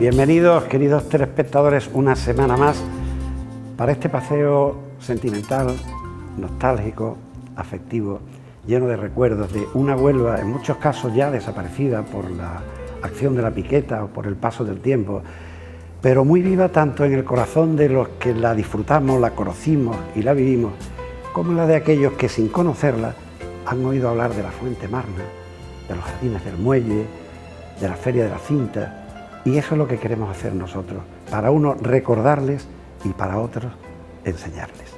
Bienvenidos, queridos telespectadores, una semana más para este paseo sentimental, nostálgico, afectivo, lleno de recuerdos de una Huelva, en muchos casos ya desaparecida por la acción de la piqueta o por el paso del tiempo, pero muy viva tanto en el corazón de los que la disfrutamos, la conocimos y la vivimos, como la de aquellos que sin conocerla han oído hablar de la Fuente Marna, de los jardines del muelle, de la Feria de la Cinta. Y eso es lo que queremos hacer nosotros, para unos recordarles y para otros enseñarles.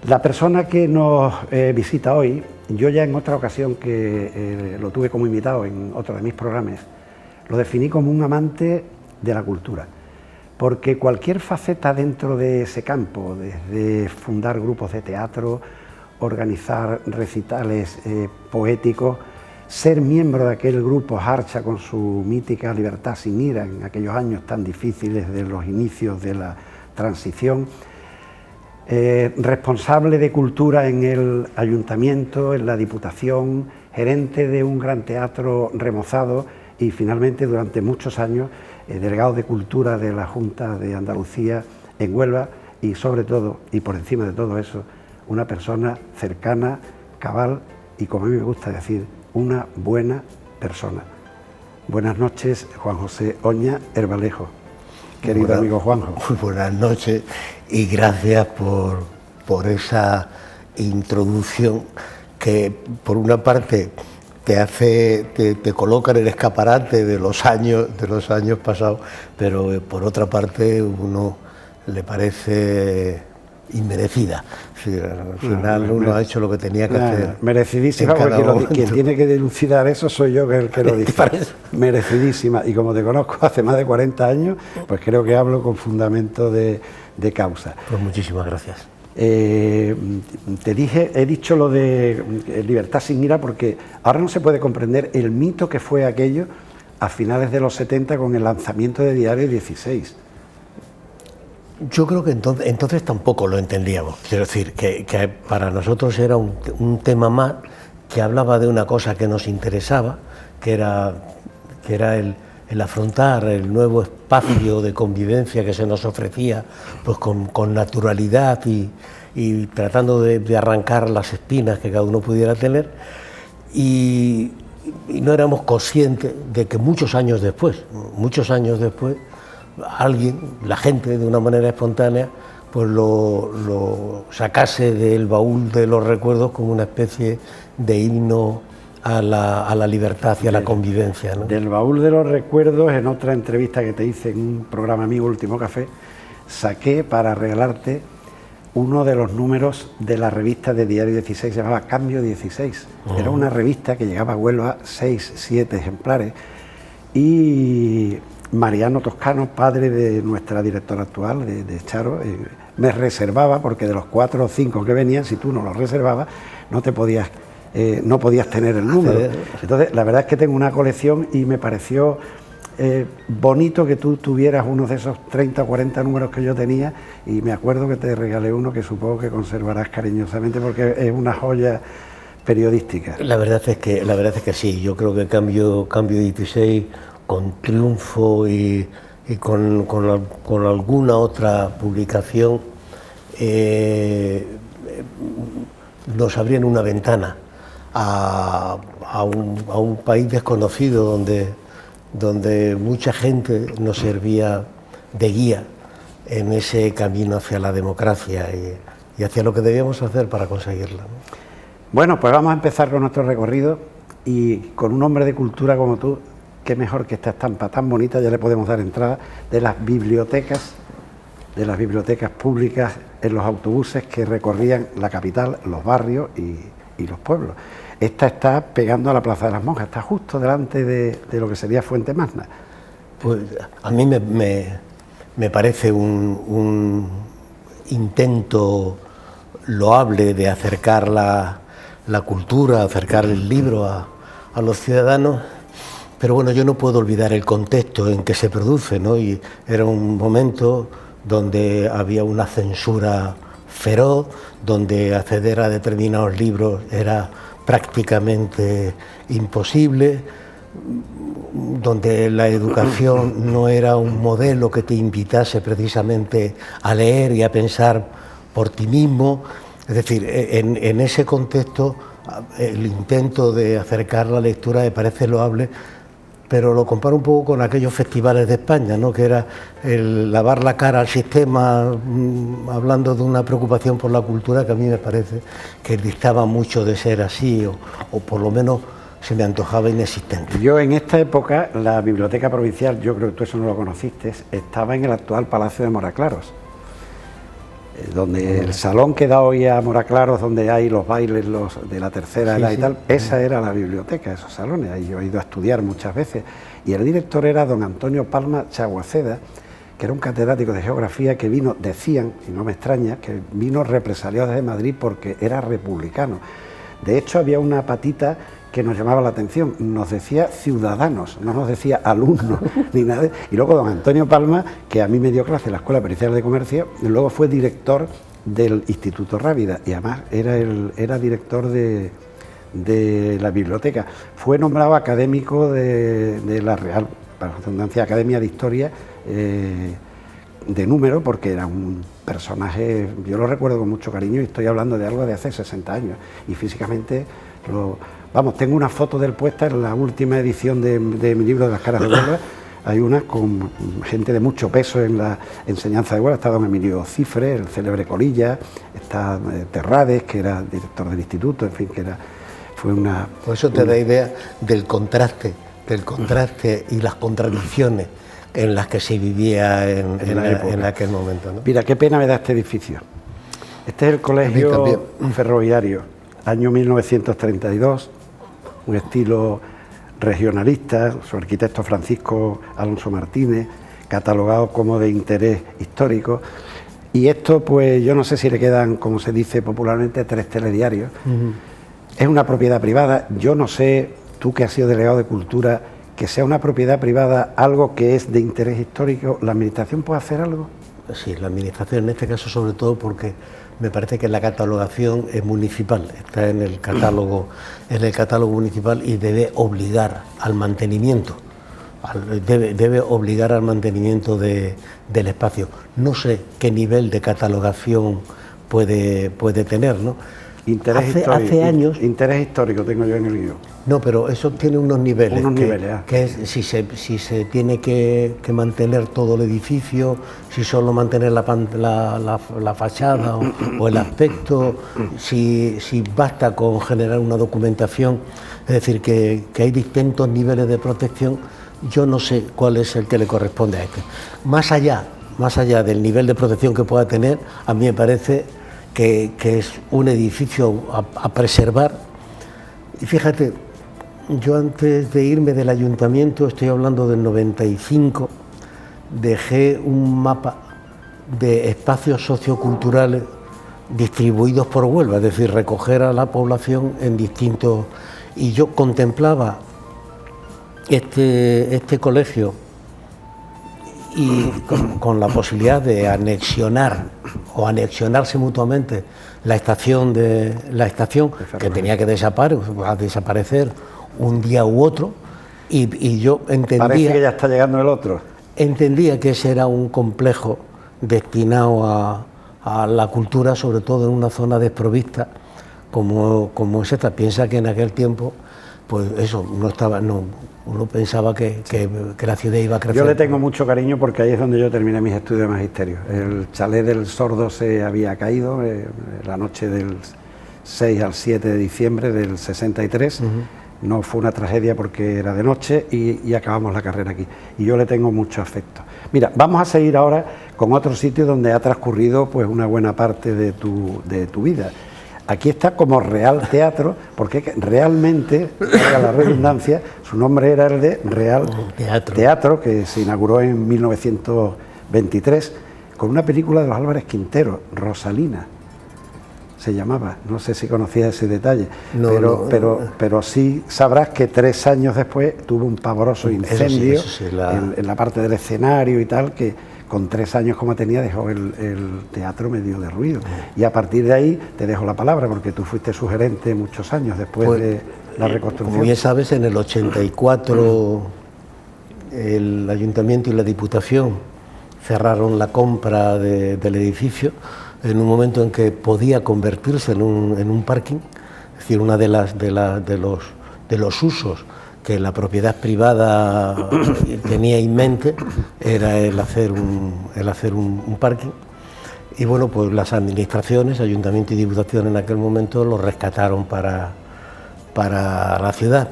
La persona que nos visita hoy, yo ya en otra ocasión que lo tuve como invitado en otro de mis programas, lo definí como un amante de la cultura, porque cualquier faceta dentro de ese campo, desde fundar grupos de teatro, organizar recitales poéticos, ser miembro de aquel grupo Harcha con su mítica Libertad sin ira en aquellos años tan difíciles de los inicios de la transición, responsable de cultura en el ayuntamiento, en la Diputación, gerente de un gran teatro remozado y finalmente durante muchos años delegado de cultura de la Junta de Andalucía en Huelva y sobre todo y por encima de todo eso una persona cercana, cabal y como a mí me gusta decir, una buena persona. Buenas noches, Juan José Oña Herbalejo, querido amigo Juanjo. Muy buenas noches y gracias por esa introducción que por una parte te coloca en el escaparate de los años pasados, pero por otra parte uno le parece inmerecida. Sí, al final uno ha hecho lo que tenía que hacer. Merecidísima, porque quien tiene que dilucidar eso soy yo, que el que lo dice. Merecidísima, y como te conozco hace más de 40 años, pues creo que hablo con fundamento de causa. Pues muchísimas gracias. He dicho lo de Libertad sin ira porque ahora no se puede comprender el mito que fue aquello a finales de los 70 con el lanzamiento de Diario 16. Yo creo que entonces tampoco lo entendíamos. Quiero decir, que para nosotros era un tema más que hablaba de una cosa que nos interesaba, que era el afrontar el nuevo espacio de convivencia que se nos ofrecía pues con naturalidad y tratando de arrancar las espinas que cada uno pudiera tener. Y no éramos conscientes de que muchos años después, alguien, la gente de una manera espontánea, pues lo sacase del baúl de los recuerdos como una especie de himno a la libertad y a la convivencia, ¿no? Del baúl de los recuerdos, en otra entrevista que te hice en un programa mío, Último Café, saqué para regalarte uno de los números de la revista de Diario 16, se llamaba Cambio 16. Era una revista que llegaba a Huelva, 6, 7 ejemplares, y Mariano Toscano, padre de nuestra directora actual, de Charo, me reservaba, porque de los 4 o 5 que venían, si tú no los reservabas, no podías tener el número. Entonces, la verdad es que tengo una colección y me pareció bonito que tú tuvieras uno de esos 30 o 40 números que yo tenía, y me acuerdo que te regalé uno que supongo que conservarás cariñosamente porque es una joya periodística. La verdad es que sí, yo creo que Cambio 16, con Triunfo y con alguna otra publicación, nos abrían una ventana a un país desconocido donde mucha gente nos servía de guía en ese camino hacia la democracia y hacia lo que debíamos hacer para conseguirla, ¿no? Bueno, pues vamos a empezar con nuestro recorrido y con un hombre de cultura como tú, qué mejor que esta estampa tan bonita, ya le podemos dar entrada, de las bibliotecas públicas en los autobuses que recorrían la capital, los barrios y los pueblos. Esta está pegando a la Plaza de las Monjas, está justo delante de lo que sería Fuente Marna. Pues a mí me parece un intento loable de acercar la cultura, acercar el libro a los ciudadanos. Pero bueno, yo no puedo olvidar el contexto en que se produce, ¿no? Y era un momento donde había una censura feroz, donde acceder a determinados libros era prácticamente imposible, donde la educación no era un modelo que te invitase precisamente a leer y a pensar por ti mismo. Es decir, en ese contexto el intento de acercar la lectura me parece loable, pero lo comparo un poco con aquellos festivales de España, ¿no? Que era el lavar la cara al sistema, hablando de una preocupación por la cultura que a mí me parece que distaba mucho de ser así, o por lo menos se me antojaba inexistente. Yo en esta época, la Biblioteca Provincial, yo creo que tú eso no lo conociste, estaba en el actual Palacio de Moraclaros, donde el salón que da hoy a Moraclaros, donde hay los bailes de la tercera edad y tal, esa era la biblioteca, esos salones, ahí yo he ido a estudiar muchas veces, y el director era don Antonio Palma Chaguaceda, que era un catedrático de geografía que vino, decían, y no me extraña, que vino represaliado desde Madrid porque era republicano. De hecho, había una patita que nos llamaba la atención, nos decía ciudadanos, no nos decía alumnos ni nada. Y luego don Antonio Palma, que a mí me dio clase en la Escuela Pericial de Comercio, luego fue director del Instituto Rábida y además era director de la biblioteca. Fue nombrado académico de la Real, para redundancia, Academia de Historia de número, porque era un personaje, yo lo recuerdo con mucho cariño y estoy hablando de algo de hace 60 años y físicamente vamos, tengo una foto del puesta en la última edición de mi libro de las caras de Huelva. Hay una con gente de mucho peso en la enseñanza de Huelva. Está don Emilio Cifre, el célebre Colilla, está Terrades, que era director del instituto, en fin, fue una... Por eso te da idea del contraste y las contradicciones en las que se vivía en aquel momento, ¿no? Mira, qué pena me da este edificio. Este es el colegio ferroviario, año 1932, un estilo regionalista, su arquitecto Francisco Alonso Martínez, catalogado como de interés histórico. Y esto, pues yo no sé si le quedan, como se dice popularmente, 3 telediarios. Es una propiedad privada. Yo no sé, tú que has sido delegado de Cultura, que sea una propiedad privada algo que es de interés histórico. ¿La Administración puede hacer algo? Sí, la Administración en este caso sobre todo porque me parece que la catalogación es municipal, está en el catálogo municipal y debe obligar al mantenimiento, debe obligar al mantenimiento del espacio. No sé qué nivel de catalogación puede tener, ¿no? Hace años... Interés histórico tengo yo en el guión. No, pero eso tiene unos niveles. Que es si se tiene que mantener todo el edificio, si solo mantener la fachada o el aspecto, si basta con generar una documentación. Es decir, que hay distintos niveles de protección. Yo no sé cuál es el que le corresponde a este. Más allá del nivel de protección que pueda tener, a mí me parece que es un edificio a preservar. Y fíjate, yo antes de irme del ayuntamiento, estoy hablando del 95, dejé un mapa de espacios socioculturales distribuidos por Huelva, es decir, recoger a la población en distintos... Y yo contemplaba este colegio y con la posibilidad de anexionar o anexionarse mutuamente la estación que tenía que desaparecer un día u otro, y yo entendía... Parece que ya está llegando el otro. Entendía que ese era un complejo destinado a la cultura, sobre todo en una zona desprovista como es esta. Piensa que en aquel tiempo, pues eso, uno pensaba que la ciudad iba a crecer. Yo le tengo mucho cariño porque ahí es donde yo terminé mis estudios de magisterio. El chalet del Sordo se había caído la noche del 6 al 7 de diciembre del 63. No fue una tragedia porque era de noche y acabamos la carrera aquí. Y yo le tengo mucho afecto. Mira, vamos a seguir ahora con otro sitio donde ha transcurrido pues una buena parte de tu vida. Aquí está como Real Teatro, porque realmente, valga la redundancia, su nombre era el de Real Teatro, que se inauguró en 1923 con una película de los Álvarez Quintero, Rosalina se llamaba, no sé si conocías ese detalle, pero sí sabrás que 3 años después tuvo un pavoroso incendio en la parte del escenario y tal, que con 3 años como tenía dejó el teatro medio derruido. Y a partir de ahí te dejo la palabra, porque tú fuiste su gerente muchos años después de la reconstrucción. Como bien sabes, en el 84 el Ayuntamiento y la Diputación cerraron la compra del edificio en un momento en que podía convertirse en un parking, es decir, una de los usos que la propiedad privada tenía en mente era el hacer un parking. Y bueno, pues las administraciones, Ayuntamiento y Diputación en aquel momento lo rescataron para la ciudad.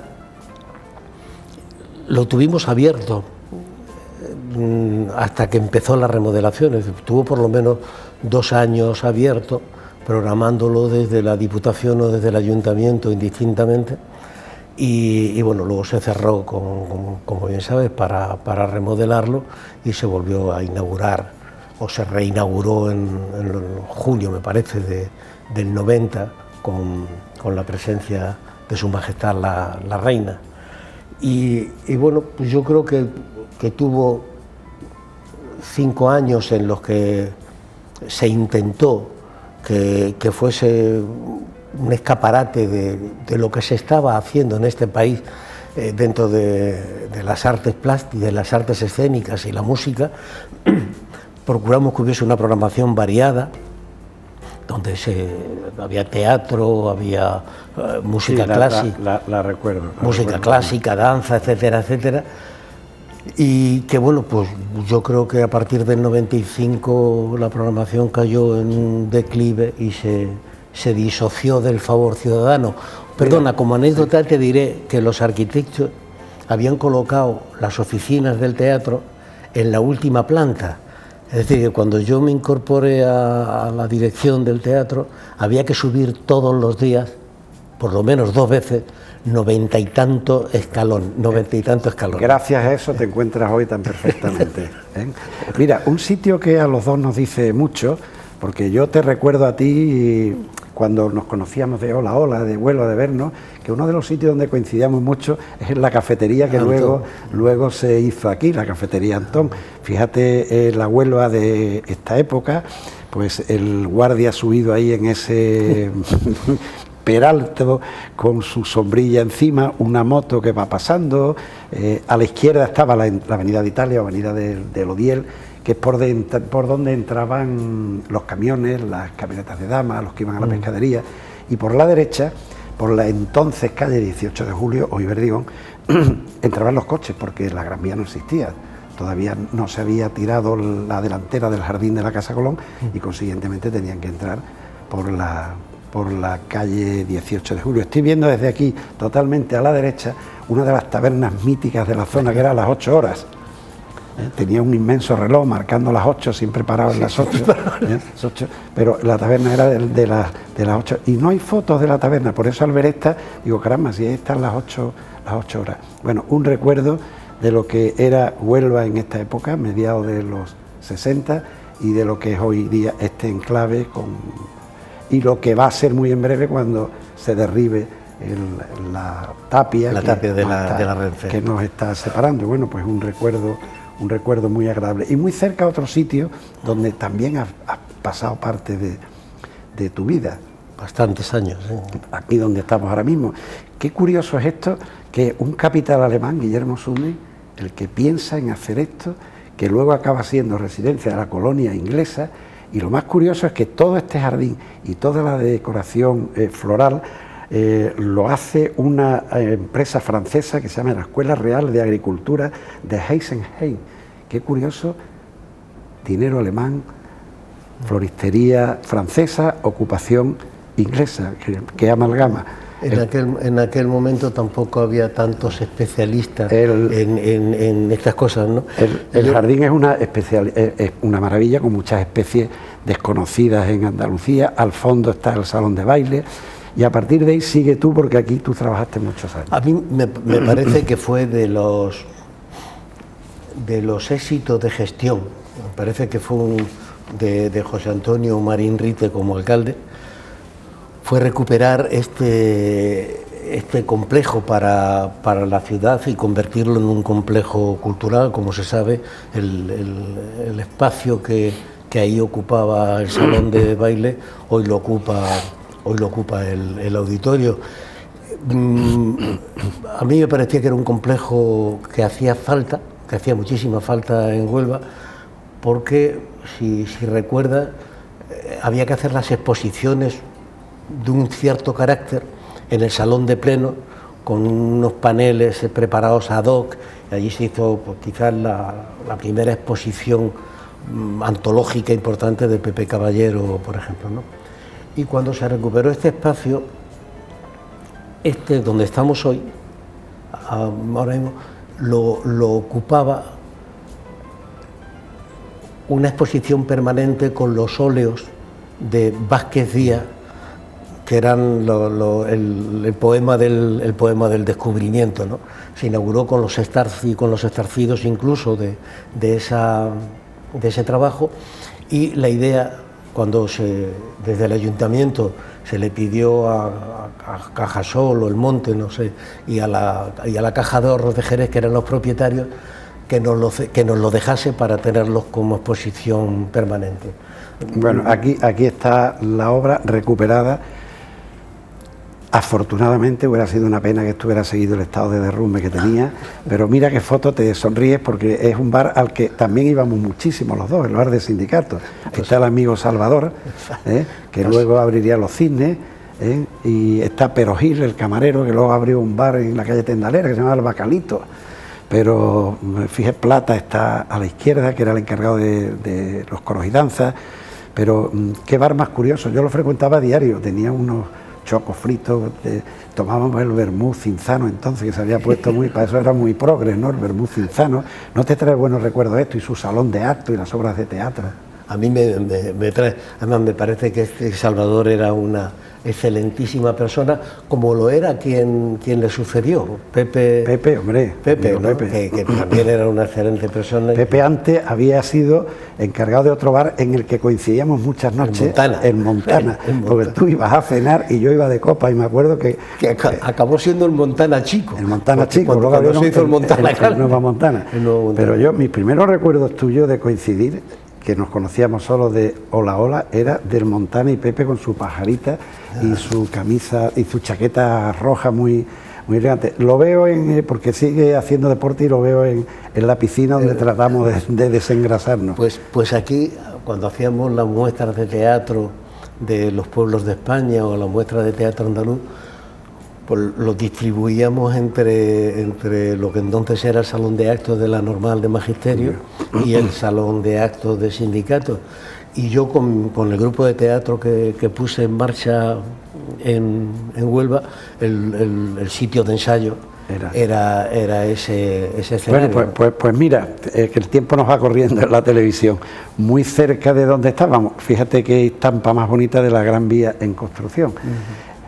Lo tuvimos abierto hasta que empezó la remodelación, estuvo por lo menos 2 años abierto, programándolo desde la Diputación o desde el Ayuntamiento indistintamente, y bueno, luego se cerró, como bien sabes, para remodelarlo, y se volvió a inaugurar, o se reinauguró en junio, me parece, del 90, con la presencia de Su Majestad la Reina. Y bueno, pues yo creo que tuvo 5 años en los que se intentó que fuese un escaparate de lo que se estaba haciendo en este país dentro de las artes plásticas, de las artes escénicas y la música. Procuramos que hubiese una programación variada, donde había teatro, había música clásica, la recuerdo. música clásica, danza, etcétera, etcétera. Y que bueno, pues yo creo que a partir del 95 la programación cayó en un declive y se disoció del favor ciudadano. Perdona, como anécdota te diré que los arquitectos habían colocado las oficinas del teatro en la última planta. Es decir, que cuando yo me incorporé a la dirección del teatro, había que subir todos los días, por lo menos 2 veces, 90 y tanto escalones. Gracias a eso te encuentras hoy tan perfectamente, ¿eh? Mira, un sitio que a los dos nos dice mucho, porque yo te recuerdo a ti cuando nos conocíamos de Hola Hola, de Vuelo de vernos, que uno de los sitios donde coincidíamos mucho es en la cafetería que luego se hizo aquí, la cafetería Antón. Fíjate, la Huelva de esta época, pues el guardia subido ahí en ese peralto con su sombrilla encima, una moto que va pasando, a la izquierda estaba la Avenida de Italia, Avenida del Odiel, que es por donde entraban los camiones, las camionetas de damas, los que iban a la pescadería, y por la derecha, por la entonces calle 18 de Julio, o Iberdigón, entraban los coches, porque la Gran Vía no existía. Todavía no se había tirado la delantera del jardín de la Casa Colón y consiguientemente tenían que entrar por la calle 18 de Julio. Estoy viendo desde aquí, totalmente a la derecha, una de las tabernas míticas de la zona, que era a las 8 horas. Tenía un inmenso reloj marcando las 8, siempre parado en las 8, pero la taberna era de las 8, y no hay fotos de la taberna. Por eso al ver esta, digo, caramba, si están las 8 horas. Bueno, un recuerdo de lo que era Huelva en esta época, mediados de los 60, y de lo que es hoy día este enclave, y lo que va a ser muy en breve cuando se derribe la tapia de la Renfe, que nos está separando. Bueno, pues un recuerdo muy agradable. Y muy cerca a otro sitio donde también has pasado parte de tu vida. Bastantes años, ¿eh? Aquí donde estamos ahora mismo. Qué curioso es esto, que un capital alemán, Guillermo Sunding, el que piensa en hacer esto, que luego acaba siendo residencia de la colonia inglesa, y lo más curioso es que todo este jardín y toda la decoración floral lo hace una empresa francesa que se llama la Escuela Real de Agricultura de Heisenheim. Qué curioso, dinero alemán, floristería francesa, ocupación inglesa, que amalgama. En aquel momento tampoco había tantos especialistas en estas cosas, ¿no? El jardín es una maravilla, con muchas especies desconocidas en Andalucía. Al fondo está el salón de baile. Y a partir de ahí sigue tú, porque aquí tú trabajaste muchos años. A mí me parece que fue de los éxitos de gestión. Me parece que fue de José Antonio Marín Rite como alcalde, fue recuperar este complejo para la ciudad y convertirlo en un complejo cultural. Como se sabe, el espacio que ahí ocupaba el salón de baile hoy lo ocupa el auditorio. A mí me parecía que era un complejo que hacía falta, que hacía muchísima falta en Huelva, porque, si recuerda, había que hacer las exposiciones de un cierto carácter en el salón de pleno, con unos paneles preparados ad hoc. Allí se hizo, pues, quizás la primera exposición antológica importante de Pepe Caballero, por ejemplo, ¿no? Y cuando se recuperó este espacio, donde estamos hoy, ahora mismo, lo ocupaba una exposición permanente con los óleos de Vázquez Díaz, que eran el poema del descubrimiento, ¿no? Se inauguró con los estarcidos incluso de ese trabajo, y la idea, cuando desde el ayuntamiento se le pidió a Cajasol o El Monte, no sé, y a la Caja de Ahorros de Jerez, que eran los propietarios, que nos lo dejase para tenerlos como exposición permanente. Bueno, aquí está la obra recuperada. Afortunadamente hubiera sido una pena que estuviera seguido el estado de derrumbe que tenía, pero mira qué foto, te sonríes, porque es un bar al que también íbamos muchísimo los dos, el bar de Sindicato. Ahí está el amigo Salvador, que luego abriría Los Cisnes, y está Pero Gil, el camarero, que luego abrió un bar en la calle Tendalera que se llamaba El Bacalito. Pero fíjate, Plata está a la izquierda, que era el encargado de los coros y danzas. Pero qué bar más curioso, yo lo frecuentaba a diario, tenía unos chocos fritos, tomábamos el vermut cinzano entonces, que se había puesto muy, para eso era muy progres, ¿no? El vermut cinzano. ¿No te trae buenos recuerdos esto, y su salón de actos y las obras de teatro? A mí me trae, además me parece que Salvador era una excelentísima persona, como lo era quien le sucedió, Pepe, hombre, ¿no? Que también era una excelente persona. Pepe antes había sido encargado de otro bar en el que coincidíamos muchas noches, en Montana, porque tú ibas a cenar y yo iba de copa, y me acuerdo que acabó siendo el Montana chico. El Montana chico, luego cuando se hizo el Montana el Nueva Montana. Pero yo, mis primeros recuerdos tuyos de coincidir, que nos conocíamos solo de hola hola, era del Montana y Pepe con su pajarita y su camisa y su chaqueta roja muy elegante. Lo veo porque sigue haciendo deporte, y lo veo en la piscina donde tratamos de desengrasarnos. Pues aquí, cuando hacíamos las muestras de teatro de los pueblos de España o las muestras de teatro andaluz, pues lo distribuíamos entre lo que entonces era el salón de actos de la Normal de Magisterio y el salón de actos de Sindicato. Y yo con el grupo de teatro que puse en marcha en Huelva, el sitio de ensayo era ese escenario. Bueno, pues mira, que el tiempo nos va corriendo en la televisión. Muy cerca de donde estábamos, fíjate qué estampa más bonita de la Gran Vía en construcción.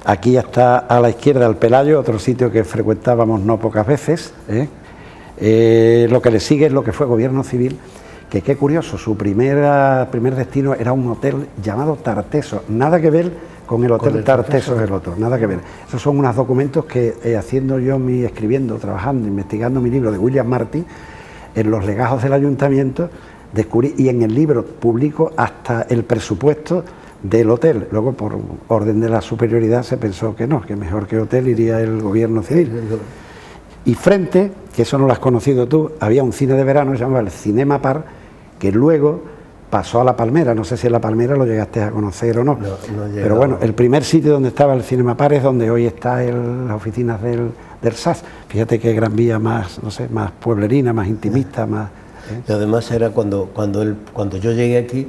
Aquí está a la izquierda el Pelayo, otro sitio que frecuentábamos no pocas veces. Lo que le sigue es lo que fue Gobierno Civil, que qué curioso, su primer destino era un hotel llamado Tarteso, nada que ver con el Hotel Tarteso del otro, nada que ver. Esos son unos documentos que escribiendo, trabajando, investigando mi libro de William Martin, en los legajos del ayuntamiento, descubrí, y en el libro publico hasta el presupuesto del hotel. Luego, por orden de la superioridad, se pensó que no, que mejor que hotel iría el Gobierno Civil. Y frente, que eso no lo has conocido tú, había un cine de verano que se llamaba el Cinema Par, que luego pasó a La Palmera. No sé si en La Palmera lo llegaste a conocer o no. Pero bueno, el primer sitio donde estaba el Cinema Par es donde hoy está las oficinas del SAS. Fíjate qué Gran Vía más, no sé, más pueblerina, más intimista, más... Y además era cuando yo llegué aquí,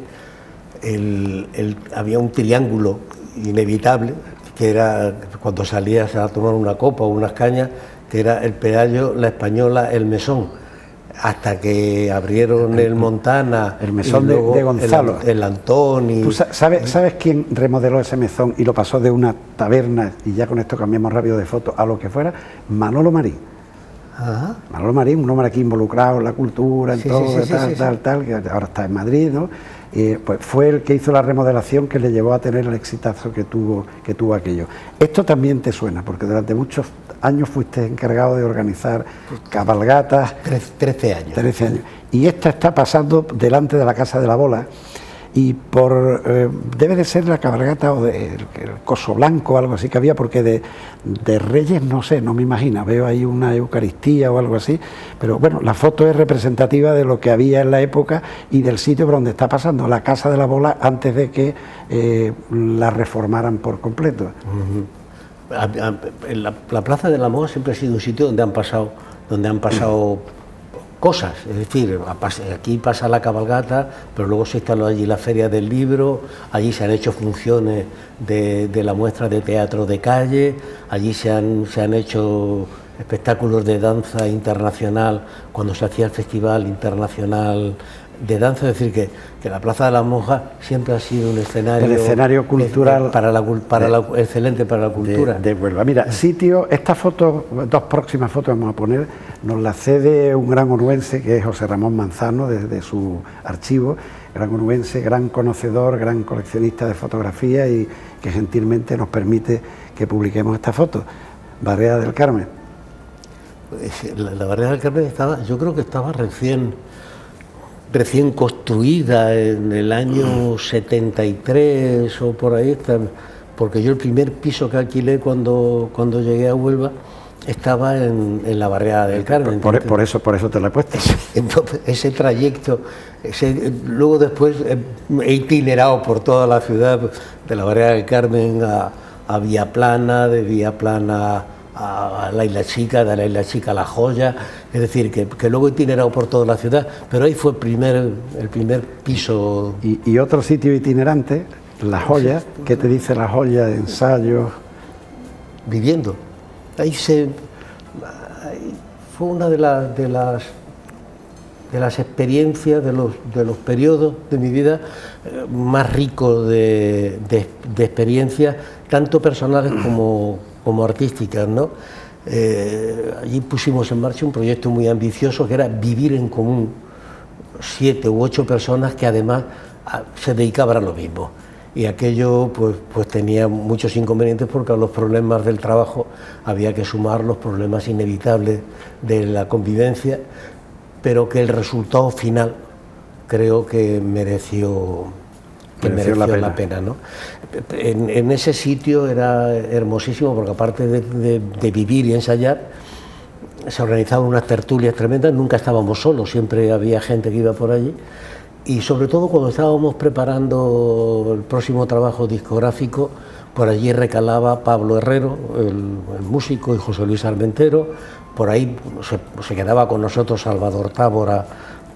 había un triángulo inevitable, que era cuando salías a tomar una copa o unas cañas, que era el Pelayo, la Española, el Mesón, hasta que abrieron el Montana, el Mesón de Gonzalo, el Antoni. ¿Tú sabes quién remodeló ese mesón y lo pasó de una taberna, y ya con esto cambiamos rápido de foto, a lo que fuera? Manolo Marín. Ajá. Manolo Marín, un hombre aquí involucrado en la cultura, en todo, tal, que ahora está en Madrid, ¿no? Pues fue el que hizo la remodelación que le llevó a tener el exitazo que tuvo aquello. Esto también te suena, porque durante muchos años fuiste encargado de organizar cabalgatas. 13 años. 13 años. Y esta está pasando delante de la Casa de la Bola, y por debe de ser la cabalgata o el coso blanco o algo así que había, porque de Reyes no sé, no me imagino, veo ahí una Eucaristía o algo así, pero bueno, la foto es representativa de lo que había en la época y del sitio por donde está pasando, la Casa de la Bola, antes de que la reformaran por completo. La Plaza de la Moja siempre ha sido un sitio donde han pasado cosas, es decir, aquí pasa la cabalgata, pero luego se instaló allí la Feria del Libro, allí se han hecho funciones de la muestra de teatro de calle, allí se han hecho espectáculos de danza internacional cuando se hacía el Festival Internacional de Danza, es decir, que la Plaza de la Monja siempre ha sido un escenario... El escenario cultural... excelente para la cultura. De Huelva. Mira, sitio, esta foto, dos próximas fotos vamos a poner, nos la cede un gran onubense que es José Ramón Manzano, desde su archivo, gran onubense, gran conocedor, gran coleccionista de fotografía y que gentilmente nos permite que publiquemos esta foto. Barrera del Carmen. La Barrera del Carmen yo creo que estaba recién construida en el año 73 o por ahí, porque yo el primer piso que alquilé cuando llegué a Huelva estaba en la Barrera del Carmen. Por eso te la he puesto. Entonces, ese trayecto, luego después he itinerado por toda la ciudad, de la Barrera del Carmen a Villaplana, de Villaplana a la Isla Chica, de la Isla Chica a La Joya, es decir, que luego he itinerado por toda la ciudad, pero ahí fue el primer piso. Y otro sitio itinerante, La Joya, ¿qué te dice La Joya? Ensayos. Viviendo. Ahí fue una de las experiencias, de los periodos de mi vida más ricos de experiencias, tanto personales como artísticas, ¿no? Allí pusimos en marcha un proyecto muy ambicioso que era vivir en común 7 u 8 personas que además se dedicaban a lo mismo. Y aquello pues tenía muchos inconvenientes porque a los problemas del trabajo había que sumar los problemas inevitables de la convivencia, pero que el resultado final creo que mereció la pena, ¿no? En ese sitio era hermosísimo porque aparte de vivir y ensayar, se organizaban unas tertulias tremendas, nunca estábamos solos, siempre había gente que iba por allí. Y sobre todo cuando estábamos preparando el próximo trabajo discográfico, por allí recalaba Pablo Herrero, el músico, y José Luis Armentero. Por ahí se quedaba con nosotros Salvador Tábora,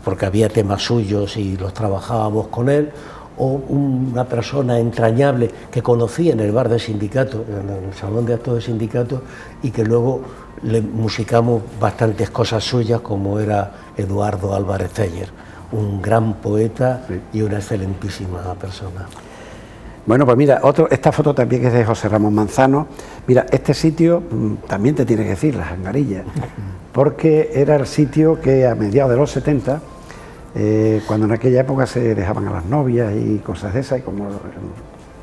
porque había temas suyos y los trabajábamos con él. O una persona entrañable que conocí en el bar de sindicato, en el salón de actos de sindicato, y que luego le musicamos bastantes cosas suyas, como era Eduardo Álvarez Zeller, un gran poeta y una excelentísima persona. Bueno, pues mira, esta foto también que es de José Ramón Manzano. Mira, este sitio también te tiene que decir, Las Angarillas, porque era el sitio que a mediados de los 70, cuando en aquella época se dejaban a las novias y cosas de esas, y como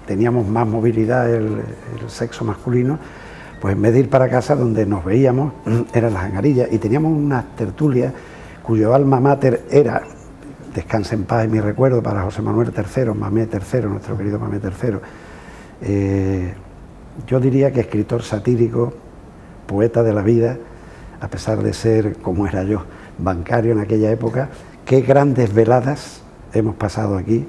teníamos más movilidad el sexo masculino, pues en vez de ir para casa donde nos veíamos, eran Las Angarillas, y teníamos unas tertulias cuyo alma mater era, descanse en paz en mi recuerdo, para José Manuel III, Mamé III, nuestro querido Mamé III, yo diría que escritor satírico, poeta de la vida, a pesar de ser, como era yo, bancario en aquella época. Qué grandes veladas hemos pasado aquí.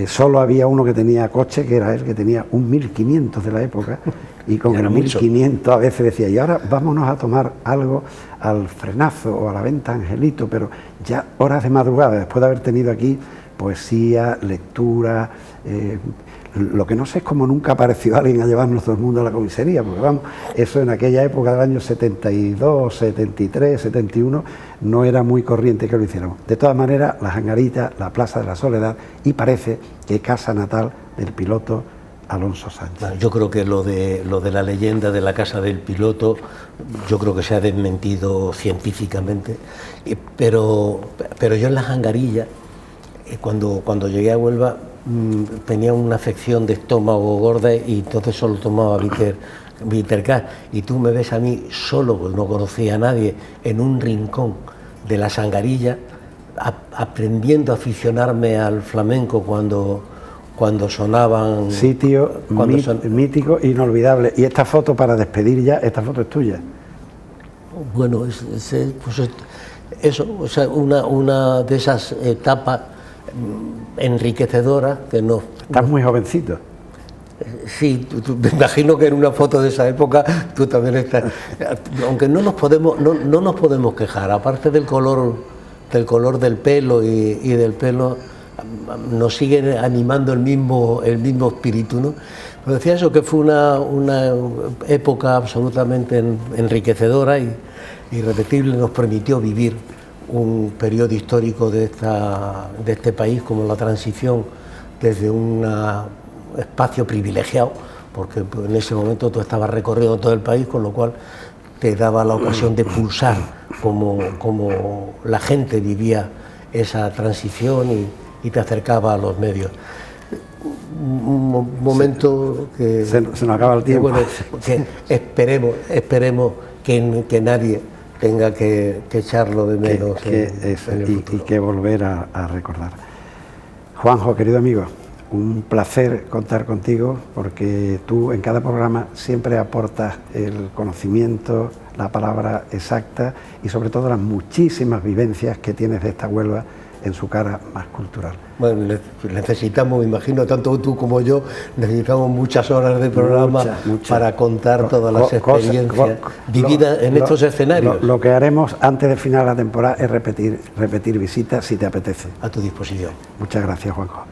Solo había uno que tenía coche, que era él, que tenía un 1500 de la época, y con el 1500 a veces decía, y ahora vámonos a tomar algo al Frenazo o a la Venta Angelito, pero ya horas de madrugada, después de haber tenido aquí poesía, lectura. Lo que no sé es cómo nunca apareció alguien a llevarnos todo el mundo a la comisaría, porque vamos, eso en aquella época del año 72, 73, 71, no era muy corriente que lo hiciéramos. De todas maneras, Las Angaritas, la Plaza de la Soledad, y parece que casa natal del piloto Alonso Sánchez. Yo creo que lo de la leyenda de la casa del piloto, yo creo que se ha desmentido científicamente, pero yo en Las Angarillas, cuando llegué a Huelva, tenía una afección de estómago gorda y entonces solo tomaba Vitercas, y tú me ves a mí solo, pues no conocía a nadie, en un rincón de Las Angarillas, aprendiendo a aficionarme al flamenco cuando sonaban... Sitio mítico, inolvidable. Y esta foto, para despedir ya, esta foto es tuya. Bueno, pues eso, o sea, una de esas etapas enriquecedoras que nos... Estás muy jovencito. Sí, me imagino que en una foto de esa época tú también estás... Aunque no nos podemos quejar, aparte del color del pelo y del pelo, nos sigue animando el mismo espíritu, ¿no? Pero decía eso, que fue una época absolutamente enriquecedora y irrepetible, nos permitió vivir un periodo histórico de este país, como la transición desde un espacio privilegiado, porque en ese momento tú estabas recorriendo todo el país, con lo cual te daba la ocasión de pulsar como la gente vivía esa transición y te acercaba a los medios. Un momento que... Se nos acaba el tiempo. Que esperemos que nadie tenga que echarlo de menos y que volver a recordar. Juanjo, querido amigo, un placer contar contigo, porque tú en cada programa siempre aportas el conocimiento, la palabra exacta y sobre todo las muchísimas vivencias que tienes de esta Huelva en su cara más cultural. Bueno, necesitamos, me imagino, tanto tú como yo, necesitamos muchas horas de programa para contar todas las experiencias vividas en estos escenarios. Lo que haremos antes de final de la temporada es repetir visitas, si te apetece. A tu disposición. Muchas gracias, Juanjo.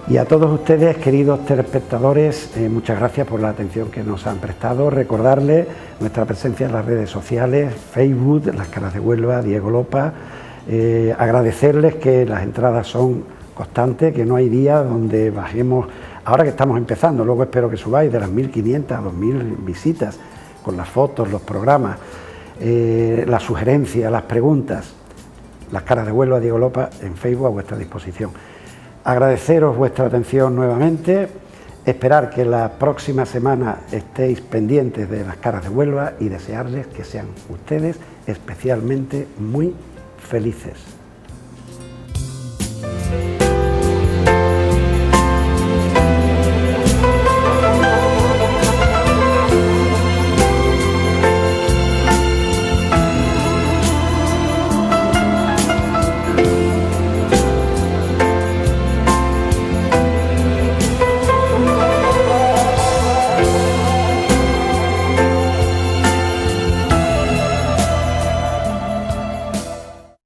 Y a todos ustedes, queridos telespectadores, muchas gracias por la atención que nos han prestado. Recordarles nuestra presencia en las redes sociales, Facebook, Las Caras de Huelva, Diego Lopa. Agradecerles que las entradas son constantes, que no hay día donde bajemos, ahora que estamos empezando, luego espero que subáis de las 1.500 a 2.000 visitas, con las fotos, los programas, las sugerencias, las preguntas. Las Caras de Huelva, Diego Lopa, en Facebook a vuestra disposición. Agradeceros vuestra atención nuevamente, esperar que la próxima semana estéis pendientes de Las Caras de Huelva y desearles que sean ustedes especialmente muy felices.